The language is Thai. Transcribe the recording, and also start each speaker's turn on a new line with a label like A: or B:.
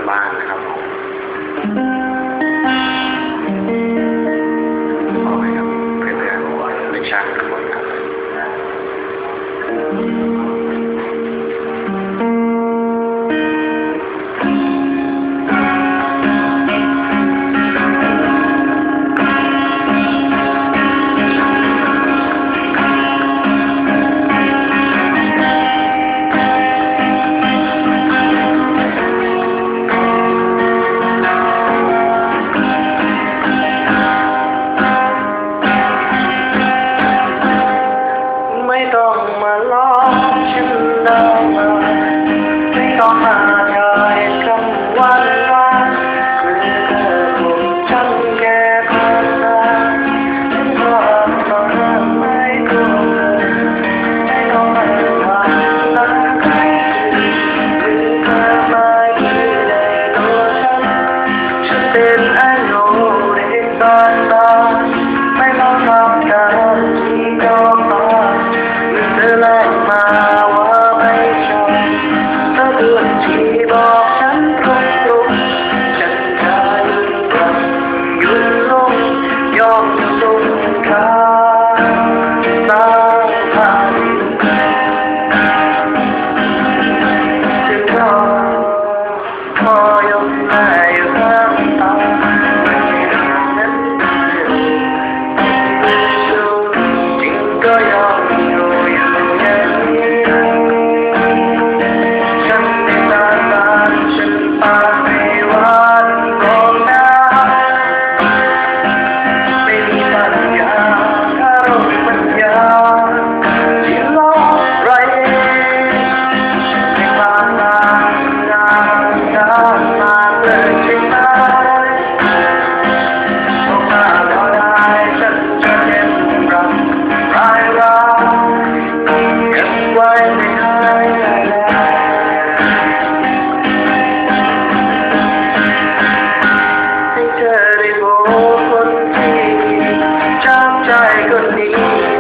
A: บ้านนะครับผมขอให้กับเพื่อนๆในชาติทุกคนครับไม่ต้องมาล้อฉันเลยไม่ต้องมาเอ่ยคำว่ารักคือเธอถูกฉันแค่คนเดียวฉันก็ต้องไม่กลัวไม่ต้องมาหวังรักใครคือเธอไม่ได้ในตัวฉันเป็นอนุเด็กตอนไม่ต้องทำการที่ยอมเธอแลกมาว่าไม่ชอบเธอเดือนที่บอกฉันตรงฉันจะหยุดลงยอมสุขค่าตาผ่านจะรอพอยกแม่อยู่ข้างตานั้นจริงก็ยอมคนที่จำใจคนนี้